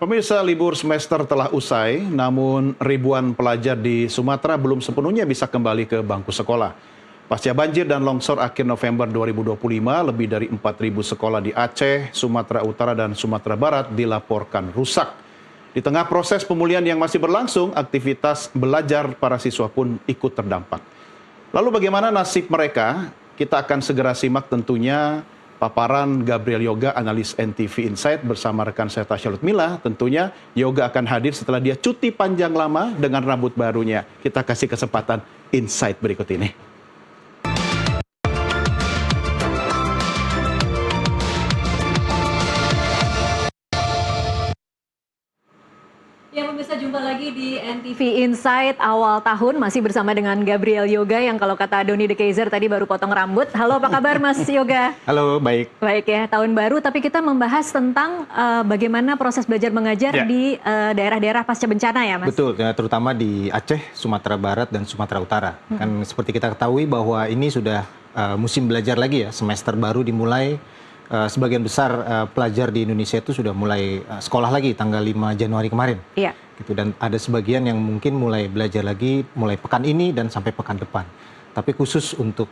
Pemirsa, libur semester telah usai, namun ribuan pelajar di Sumatera belum sepenuhnya bisa kembali ke bangku sekolah. Pasca banjir dan longsor akhir November 2025, lebih dari 4.000 sekolah di Aceh, Sumatera Utara, dan Sumatera Barat dilaporkan rusak. Di tengah proses pemulihan yang masih berlangsung, aktivitas belajar para siswa pun ikut terdampak. Lalu bagaimana nasib mereka? Kita akan segera simak tentunya paparan Gabriel Yoga, analis NTV Insight bersama rekan saya Tasya Lutmila. Tentunya Yoga akan hadir setelah dia cuti panjang lama dengan rambut barunya. Kita kasih kesempatan Insight berikut ini. Ya pemirsa, jumpa lagi di NTV Insight awal tahun, masih bersama dengan Gabriel Yoga yang kalau kata Doni De Keizer tadi baru potong rambut. Halo, apa kabar Mas Yoga? Halo, baik. Baik ya, tahun baru tapi kita membahas tentang bagaimana proses belajar mengajar di daerah-daerah pasca bencana ya Mas? Betul, terutama di Aceh, Sumatera Barat, dan Sumatera Utara. Kan seperti kita ketahui bahwa ini sudah musim belajar lagi ya, semester baru dimulai. Sebagian besar pelajar di Indonesia itu sudah mulai sekolah lagi tanggal 5 Januari kemarin. Iya. Gitu, dan ada sebagian yang mungkin mulai belajar lagi mulai pekan ini dan sampai pekan depan. Tapi khusus untuk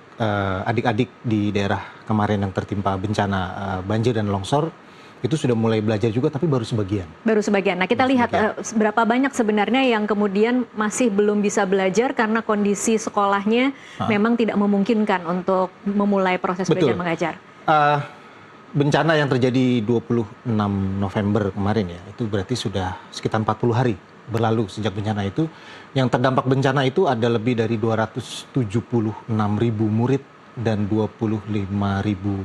adik-adik di daerah kemarin yang tertimpa bencana banjir dan longsor, itu sudah mulai belajar juga tapi baru sebagian. Baru sebagian. Nah kita lihat berapa banyak sebenarnya yang kemudian masih belum bisa belajar karena kondisi sekolahnya memang tidak memungkinkan untuk memulai proses belajar mengajar. Bencana yang terjadi 26 November kemarin ya, itu berarti sudah sekitar 40 hari berlalu sejak bencana itu. Yang terdampak bencana itu ada lebih dari 276.000 murid dan 25.000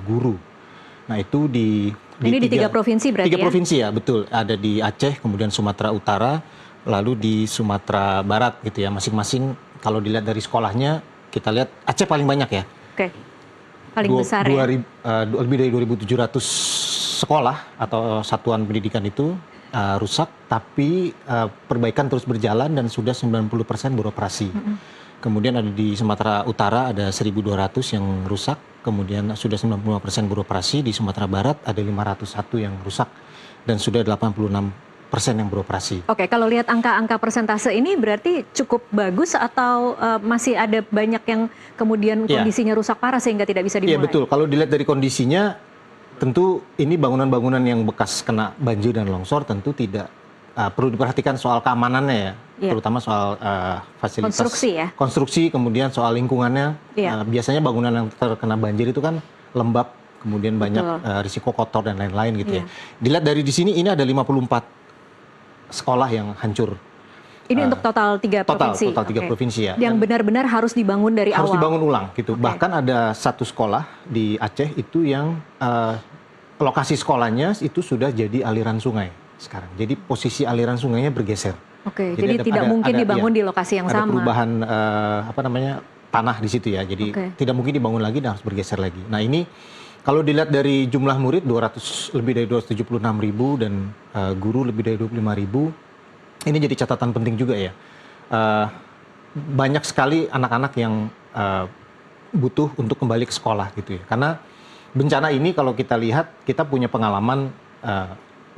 guru. Nah itu ini di tiga provinsi berarti tiga provinsi ya, betul. Ada di Aceh, kemudian Sumatera Utara, lalu di Sumatera Barat gitu ya. Masing-masing kalau dilihat dari sekolahnya, kita lihat Aceh paling banyak ya. Oke. Paling besar ya? Lebih dari 2.700 sekolah atau satuan pendidikan itu rusak, tapi perbaikan terus berjalan dan sudah 90% beroperasi. Kemudian ada di Sumatera Utara ada 1.200 yang rusak, kemudian sudah 95% beroperasi. Di Sumatera Barat ada 501 yang rusak dan sudah 86% yang beroperasi. Oke, kalau lihat angka-angka persentase ini berarti cukup bagus atau masih ada banyak yang kemudian kondisinya rusak parah sehingga tidak bisa dimulai? Iya betul, kalau dilihat dari kondisinya tentu ini bangunan-bangunan yang bekas kena banjir dan longsor tentu tidak perlu diperhatikan soal keamanannya ya, terutama soal fasilitas konstruksi, kemudian soal lingkungannya. Biasanya bangunan yang terkena banjir itu kan lembab, kemudian banyak risiko kotor dan lain-lain gitu ya. Dilihat dari di sini ini ada 54 sekolah yang hancur. Ini untuk total 3 provinsi? Total 3 provinsi ya. Yang benar-benar harus dibangun dari awal? Harus dibangun ulang gitu. Bahkan ada satu sekolah di Aceh itu yang lokasi sekolahnya itu sudah jadi aliran sungai sekarang. Jadi posisi aliran sungainya bergeser. Oke, jadi tidak mungkin dibangun di lokasi yang sama. Ada perubahan tanah di situ ya. Jadi tidak mungkin dibangun lagi dan harus bergeser lagi. Nah ini kalau dilihat dari jumlah murid lebih dari 276.000 dan guru lebih dari 25.000, ini jadi catatan penting juga ya. Banyak sekali anak-anak yang butuh untuk kembali ke sekolah gitu ya. Karena bencana ini kalau kita lihat, kita punya pengalaman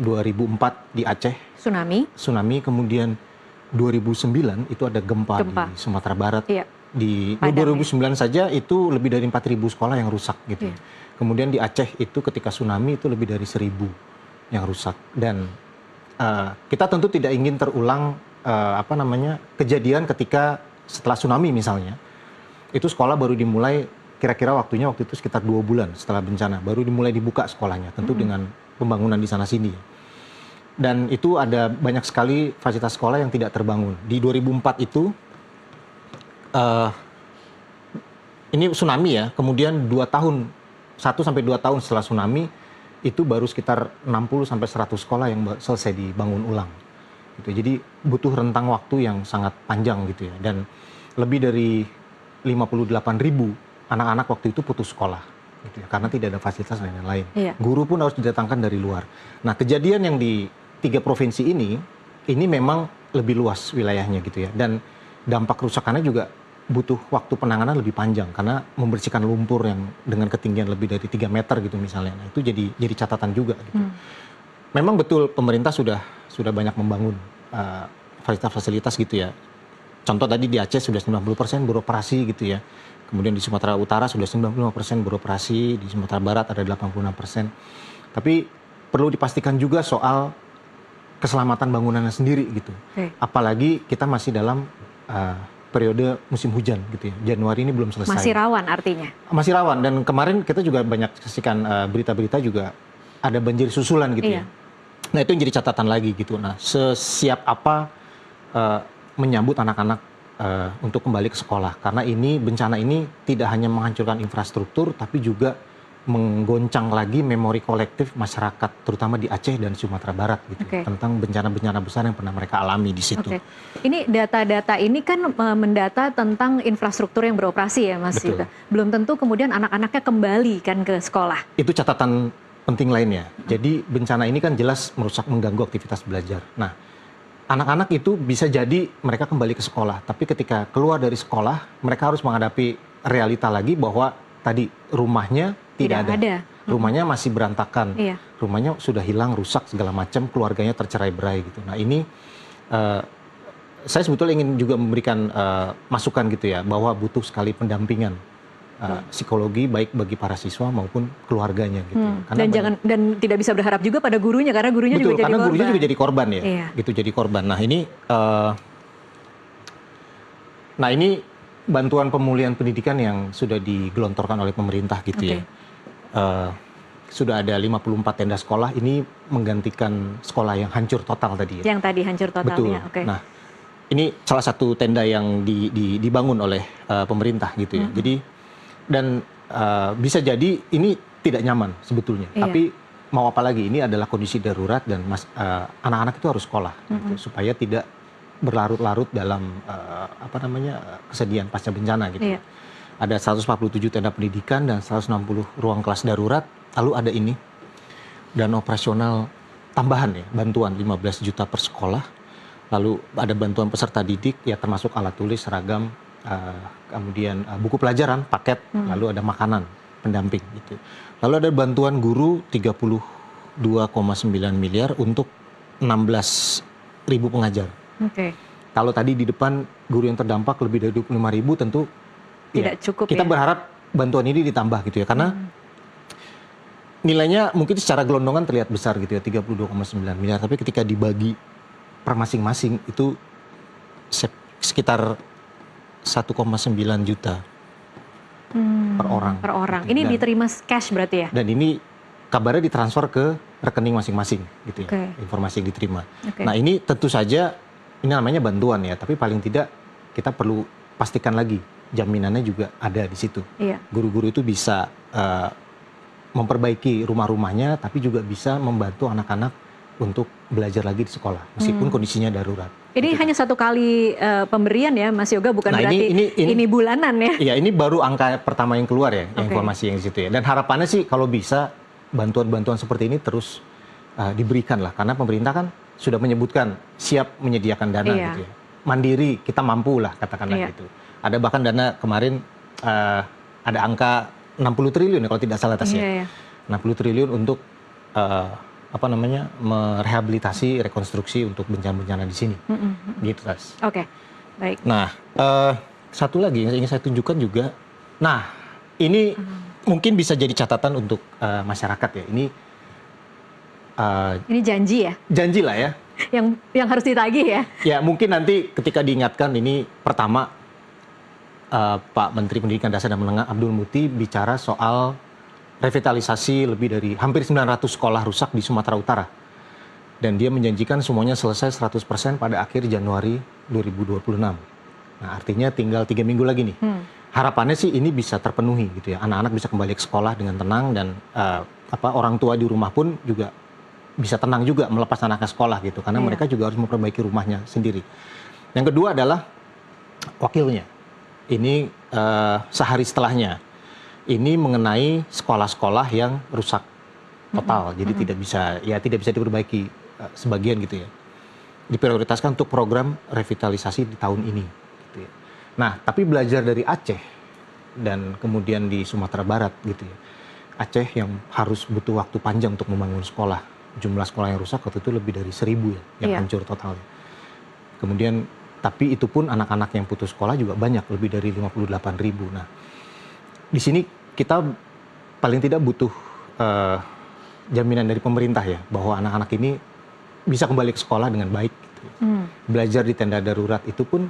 2004 di Aceh. Tsunami, kemudian 2009 itu ada gempa di Sumatera Barat. Iya. Di 2009 saja itu lebih dari 4.000 sekolah yang rusak gitu. Kemudian di Aceh itu ketika tsunami itu lebih dari 1.000 yang rusak. Dan kita tentu tidak ingin terulang kejadian ketika setelah tsunami misalnya. Itu sekolah baru dimulai kira-kira waktunya waktu itu sekitar 2 bulan setelah bencana. Baru dimulai dibuka sekolahnya, tentu dengan pembangunan di sana-sini. Dan itu ada banyak sekali fasilitas sekolah yang tidak terbangun. Di 2004 itu, ini tsunami ya, kemudian 1-2 tahun setelah tsunami, itu baru sekitar 60-100 sekolah yang selesai dibangun ulang. Gitu. Jadi butuh rentang waktu yang sangat panjang gitu ya. Dan lebih dari 58.000 anak-anak waktu itu putus sekolah. Gitu ya, karena tidak ada fasilitas dan lain-lain. Guru pun harus didatangkan dari luar. Nah kejadian yang di 3 provinsi ini memang lebih luas wilayahnya gitu ya. Dan dampak kerusakannya juga butuh waktu penanganan lebih panjang karena membersihkan lumpur yang dengan ketinggian lebih dari 3 meter gitu misalnya. Nah, itu jadi catatan juga gitu. memang betul pemerintah sudah banyak membangun fasilitas-fasilitas gitu ya. Contoh tadi di Aceh sudah 90% beroperasi gitu ya. Kemudian di Sumatera Utara sudah 95% beroperasi, di Sumatera Barat ada 86%. Tapi perlu dipastikan juga soal keselamatan bangunannya sendiri gitu. Apalagi kita masih dalam periode musim hujan gitu ya. Januari ini belum selesai. Masih rawan artinya? Masih rawan, dan kemarin kita juga banyak saksikan berita-berita juga ada banjir susulan gitu ya. Nah itu yang jadi catatan lagi gitu. Nah sesiap apa menyambut anak-anak untuk kembali ke sekolah. Karena ini bencana ini tidak hanya menghancurkan infrastruktur, tapi juga menggoncang lagi memori kolektif masyarakat, terutama di Aceh dan Sumatera Barat gitu, tentang bencana-bencana besar yang pernah mereka alami di situ. Ini data-data ini kan mendata tentang infrastruktur yang beroperasi ya Mas Yoga. Belum tentu kemudian anak-anaknya kembali kan ke sekolah. Itu catatan penting lainnya. Jadi bencana ini kan jelas merusak, mengganggu aktivitas belajar. Nah, anak-anak itu bisa jadi mereka kembali ke sekolah, tapi ketika keluar dari sekolah, mereka harus menghadapi realita lagi bahwa tadi rumahnya tidak ada. Rumahnya masih berantakan, rumahnya sudah hilang, rusak segala macam, keluarganya tercerai-berai gitu. Nah ini saya sebetulnya ingin juga memberikan masukan gitu ya, bahwa butuh sekali pendampingan psikologi baik bagi para siswa maupun keluarganya gitu. Dan tidak bisa berharap juga pada gurunya, karena gurunya juga jadi korban. Karena gurunya juga jadi korban ya, gitu, jadi korban. Nah ini bantuan pemulihan pendidikan yang sudah digelontorkan oleh pemerintah gitu ya. Sudah ada 54 tenda sekolah, ini menggantikan sekolah yang hancur total tadi ya. Yang tadi hancur totalnya. Betul. Nah, ini salah satu tenda yang dibangun oleh pemerintah gitu ya. Jadi dan bisa jadi ini tidak nyaman sebetulnya. Tapi mau apa lagi, ini adalah kondisi darurat dan anak-anak itu harus sekolah gitu, supaya tidak berlarut-larut dalam kesedihan pasca bencana gitu. Ada 147 tenda pendidikan dan 160 ruang kelas darurat. Lalu ada ini, dan operasional tambahan ya, bantuan 15 juta per sekolah. Lalu ada bantuan peserta didik ya, termasuk alat tulis, seragam, kemudian buku pelajaran, paket, lalu ada makanan pendamping gitu. Lalu ada bantuan guru 32,9 miliar untuk 16.000 pengajar. Kalau tadi di depan guru yang terdampak lebih dari 25.000, tentu tidak cukup. Kita berharap bantuan ini ditambah gitu ya, karena nilainya mungkin secara gelondongan terlihat besar gitu ya, 32,9 miliar, tapi ketika dibagi per masing-masing itu sekitar 1,9 juta per orang. Per orang. Ini diterima cash berarti ya? Dan ini kabarnya ditransfer ke rekening masing-masing gitu ya, informasi yang diterima. Nah ini tentu saja ini namanya bantuan ya, tapi paling tidak kita perlu pastikan lagi jaminannya juga ada di situ. Guru-guru itu bisa memperbaiki rumah-rumahnya, tapi juga bisa membantu anak-anak untuk belajar lagi di sekolah, meskipun kondisinya darurat. Ini hanya satu kali pemberian ya, Mas Yoga, bukan berarti ini bulanan ya? Iya, ini baru angka pertama yang keluar ya, informasi yang di situ ya. Dan harapannya sih kalau bisa bantuan-bantuan seperti ini terus diberikan lah, karena pemerintah kan sudah menyebutkan siap menyediakan dana gitu ya. Mandiri, kita mampu lah katakanlah gitu. Ada bahkan dana kemarin ada angka 60 triliun ya kalau tidak salah tasnya. 60 triliun untuk merehabilitasi, rekonstruksi untuk bencana-bencana di sini. Gitu, Tas. Baik. Nah, satu lagi yang ingin saya tunjukkan juga. Nah, ini mungkin bisa jadi catatan untuk masyarakat ya. Ini janji ya? Janji lah ya. Yang harus ditagih ya? Ya, mungkin nanti ketika diingatkan ini pertama Pak Menteri Pendidikan Dasar dan Menengah Abdul Muti bicara soal revitalisasi lebih dari hampir 900 sekolah rusak di Sumatera Utara. Dan dia menjanjikan semuanya selesai 100% pada akhir Januari 2026. Nah, artinya tinggal 3 minggu lagi nih. Harapannya sih ini bisa terpenuhi gitu ya. Anak-anak bisa kembali ke sekolah dengan tenang, dan orang tua di rumah pun juga bisa tenang juga melepas anaknya sekolah gitu, karena mereka juga harus memperbaiki rumahnya sendiri. Yang kedua adalah wakilnya. Ini sehari setelahnya. Ini mengenai sekolah-sekolah yang rusak total, jadi tidak bisa diperbaiki sebagian gitu ya. Diprioritaskan untuk program revitalisasi di tahun ini. Gitu ya. Nah, tapi belajar dari Aceh dan kemudian di Sumatera Barat gitu ya. Aceh yang harus butuh waktu panjang untuk membangun sekolah, jumlah sekolah yang rusak waktu itu lebih dari 1.000 ya, yang Iya. hancur totalnya. Kemudian, tapi itu pun anak-anak yang putus sekolah juga banyak, lebih dari 58.000. Nah, di sini kita paling tidak butuh jaminan dari pemerintah ya, bahwa anak-anak ini bisa kembali ke sekolah dengan baik. Gitu. Belajar di tenda darurat itu pun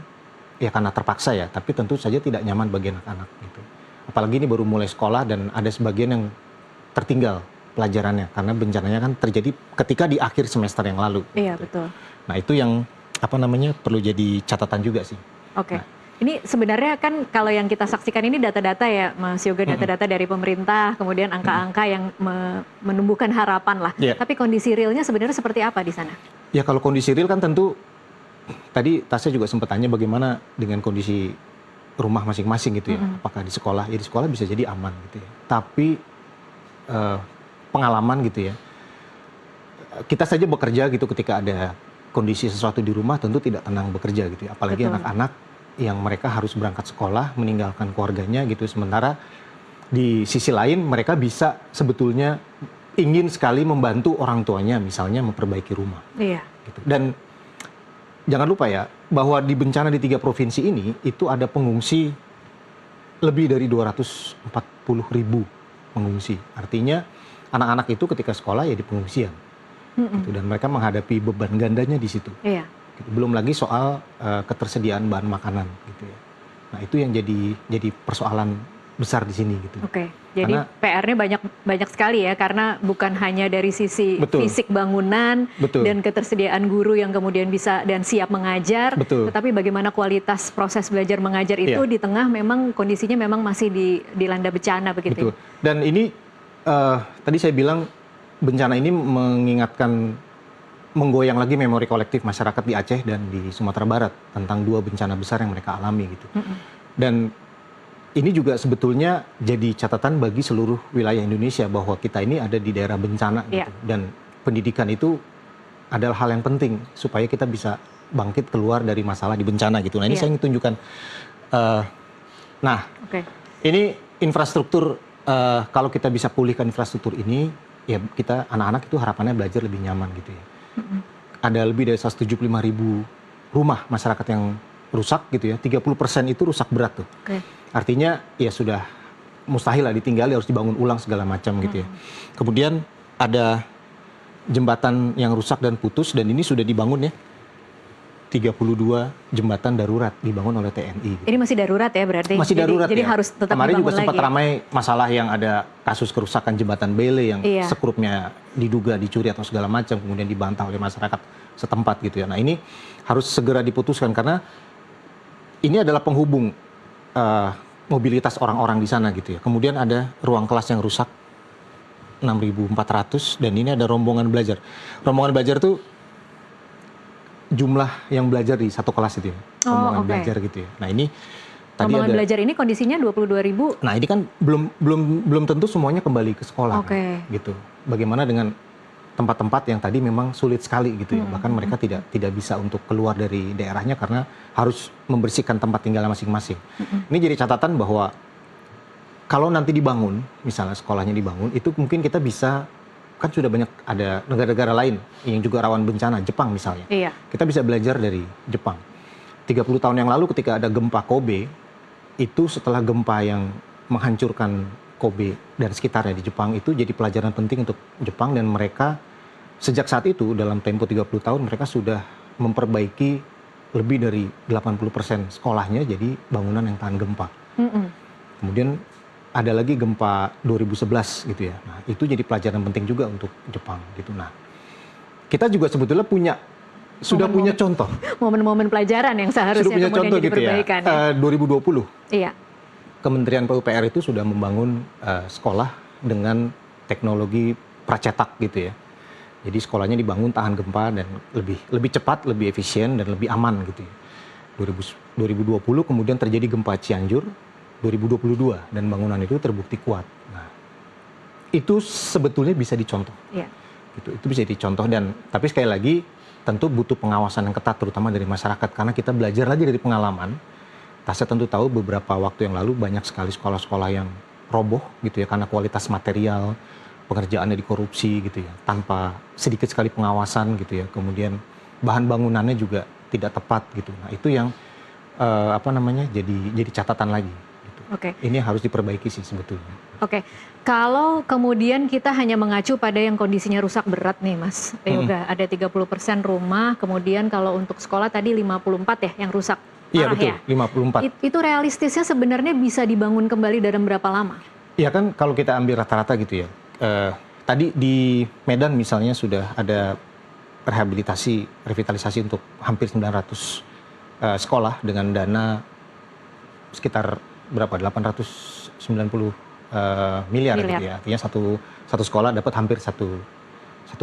ya karena terpaksa ya, tapi tentu saja tidak nyaman bagi anak-anak gitu. Apalagi ini baru mulai sekolah dan ada sebagian yang tertinggal pelajarannya karena bencananya kan terjadi ketika di akhir semester yang lalu. Iya, gitu. betul. Nah, itu yang perlu jadi catatan juga sih. Oke. Nah. Ini sebenarnya kan kalau yang kita saksikan ini data-data ya Mas Yoga, data-data dari pemerintah, kemudian angka-angka yang menumbuhkan harapan lah. Yeah. Tapi kondisi realnya sebenarnya seperti apa di sana? Ya kalau kondisi real kan tentu, tadi Tasya juga sempat tanya bagaimana dengan kondisi rumah masing-masing gitu ya. Apakah di sekolah, ya di sekolah bisa jadi aman gitu ya. Tapi pengalaman gitu ya, kita saja bekerja gitu ketika ada kondisi sesuatu di rumah tentu tidak tenang bekerja gitu ya. Apalagi Betul. anak-anak yang mereka harus berangkat sekolah, meninggalkan keluarganya gitu. Sementara di sisi lain mereka bisa sebetulnya ingin sekali membantu orang tuanya misalnya memperbaiki rumah. Iya. Gitu. Dan jangan lupa ya, bahwa di bencana di 3 provinsi ini, itu ada pengungsi lebih dari 240.000 pengungsi. Artinya anak-anak itu ketika sekolah ya di pengungsian. Gitu. Dan mereka menghadapi beban gandanya di situ. Iya. Gitu. Belum lagi soal ketersediaan bahan makanan. Gitu ya. Nah itu yang jadi persoalan besar di sini gitu. Oke, jadi PR-nya banyak sekali ya, karena bukan hanya dari sisi Betul. fisik bangunan Betul. dan ketersediaan guru yang kemudian bisa dan siap mengajar, Betul. tetapi bagaimana kualitas proses belajar mengajar itu Iya. di tengah memang kondisinya memang masih dilanda bencana begitu. Betul. Dan ini tadi saya bilang bencana ini mengingatkan, menggoyang lagi memori kolektif masyarakat di Aceh dan di Sumatera Barat tentang 2 bencana besar yang mereka alami gitu. Dan ini juga sebetulnya jadi catatan bagi seluruh wilayah Indonesia bahwa kita ini ada di daerah bencana gitu. Iya. Dan pendidikan itu adalah hal yang penting supaya kita bisa bangkit keluar dari masalah di bencana gitu. Nah ini Iya. saya ingin tunjukkan. Oke. Ini infrastruktur, kalau kita bisa pulihkan infrastruktur ini, ya kita anak-anak itu harapannya belajar lebih nyaman gitu ya. Ada lebih dari 175.000 rumah masyarakat yang rusak gitu ya. 30% itu rusak berat tuh. Oke. Artinya ya sudah mustahil lah ditinggali, harus dibangun ulang segala macam gitu ya. Kemudian ada jembatan yang rusak dan putus, dan ini sudah dibangun ya. 32 jembatan darurat dibangun oleh TNI. Gitu. Ini masih darurat ya berarti? Masih darurat jadi ya. harus tetap Kemarin juga dibangun sempat lagi. ramai masalah yang ada kasus kerusakan jembatan Bele yang Iya. sekrupnya diduga dicuri atau segala macam, kemudian dibantah oleh masyarakat setempat gitu ya. Nah ini harus segera diputuskan karena ini adalah penghubung mobilitas orang-orang di sana gitu ya. Kemudian ada ruang kelas yang rusak 6.400, dan ini ada rombongan belajar. Rombongan belajar tuh jumlah yang belajar di satu kelas itu ya. Rombongan oke. belajar gitu ya. Nah ini tadi Rombongan ada. belajar ini kondisinya 22.000. Nah ini kan belum tentu semuanya kembali ke sekolah. Oke. Kan, gitu. Bagaimana dengan tempat-tempat yang tadi memang sulit sekali gitu ya. Bahkan mereka tidak bisa untuk keluar dari daerahnya karena harus membersihkan tempat tinggal masing-masing. Ini jadi catatan bahwa kalau nanti dibangun, misalnya sekolahnya dibangun, itu mungkin kita bisa, kan sudah banyak ada negara-negara lain yang juga rawan bencana, Jepang misalnya. Iya. Kita bisa belajar dari Jepang. 30 tahun yang lalu ketika ada gempa Kobe, itu setelah gempa yang menghancurkan Kobe dan sekitarnya di Jepang, itu jadi pelajaran penting untuk Jepang, dan mereka sejak saat itu dalam tempo 30 tahun mereka sudah memperbaiki lebih dari 80% sekolahnya jadi bangunan yang tahan gempa. Kemudian ada lagi gempa 2011 gitu ya. Nah, itu jadi pelajaran penting juga untuk Jepang gitu. Nah, kita juga sebetulnya sudah punya contoh. Momen-momen pelajaran yang seharusnya Sudah punya kemudian contoh jadi gitu ya. perbaikan ya. 2020 Iya. Kementerian PUPR itu sudah membangun sekolah dengan teknologi pracetak gitu ya. Jadi sekolahnya dibangun tahan gempa dan lebih cepat, lebih efisien dan lebih aman gitu ya. 2020 kemudian terjadi gempa Cianjur 2022 dan bangunan itu terbukti kuat. Nah, itu sebetulnya bisa dicontoh. Iya. Gitu. Itu bisa dicontoh, dan tapi sekali lagi tentu butuh pengawasan yang ketat terutama dari masyarakat karena kita belajar lagi dari pengalaman. Tasya tentu tahu beberapa waktu yang lalu banyak sekali sekolah-sekolah yang roboh gitu ya karena kualitas material, pengerjaannya dikorupsi gitu ya, tanpa sedikit sekali pengawasan gitu ya. Kemudian bahan bangunannya juga tidak tepat gitu. Nah itu yang jadi catatan lagi. Gitu. Oke. Ini harus diperbaiki sih sebetulnya. Oke, kalau kemudian kita hanya mengacu pada yang kondisinya rusak berat nih Mas Yoga, ada 30% rumah, kemudian kalau untuk sekolah tadi 54 ya yang rusak Iya parah betul, ya? 54. Itu realistisnya sebenarnya bisa dibangun kembali dalam berapa lama? Iya kan kalau kita ambil rata-rata gitu ya, tadi di Medan misalnya sudah ada revitalisasi untuk hampir 900 sekolah dengan dana sekitar berapa, 890 miliar gitu ya. Artinya satu sekolah dapat hampir 1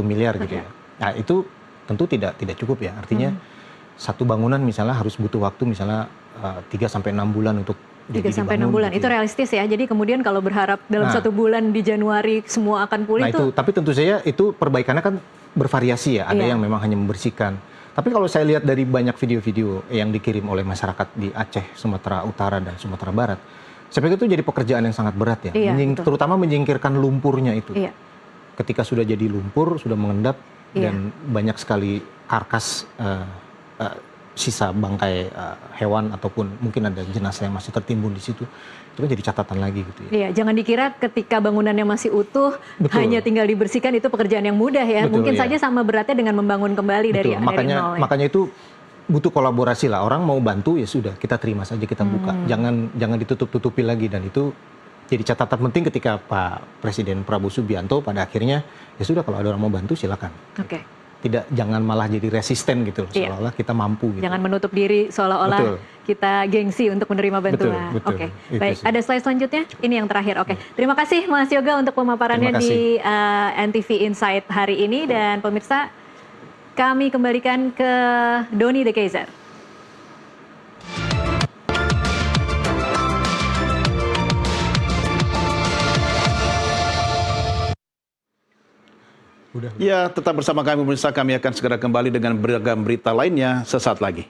miliar gitu ya. Nah itu tentu tidak cukup ya. Artinya satu bangunan misalnya harus butuh waktu misalnya 3-6 bulan untuk 3-6 bulan, gitu itu realistis ya. Jadi kemudian kalau berharap dalam 1 bulan di Januari semua akan pulih itu. Tapi tentu saja itu perbaikannya kan bervariasi ya. Ada yang memang hanya membersihkan. Tapi kalau saya lihat dari banyak video-video yang dikirim oleh masyarakat di Aceh, Sumatera Utara dan Sumatera Barat, saya pikir itu jadi pekerjaan yang sangat berat ya, terutama menyingkirkan lumpurnya itu. Ketika sudah jadi lumpur, sudah mengendap dan banyak sekali karkas sisa bangkai hewan ataupun mungkin ada jenazah yang masih tertimbun di situ, itu kan jadi catatan lagi gitu ya. Iya, jangan dikira ketika bangunannya masih utuh hanya tinggal dibersihkan itu pekerjaan yang mudah ya. Mungkin saja sama beratnya dengan membangun kembali dari nol. Ya. Makanya itu butuh kolaborasi lah. Orang mau bantu ya sudah, kita terima saja, kita buka. Jangan ditutup-tutupi lagi, dan itu jadi catatan penting ketika Pak Presiden Prabowo Subianto pada akhirnya ya sudah, kalau ada orang mau bantu silakan. Jangan malah jadi resisten gitu loh, seolah-olah kita mampu gitu. Jangan menutup diri seolah-olah kita gengsi untuk menerima bantuan. Betul. Baik, ada slide selanjutnya. Ini yang terakhir. Terima kasih Mas Yoga untuk pemaparannya di NTV Insight hari ini, dan pemirsa kami kembalikan ke Doni De Keizer. Ya, tetap bersama kami pemirsa. Kami akan segera kembali dengan beragam berita lainnya sesaat lagi.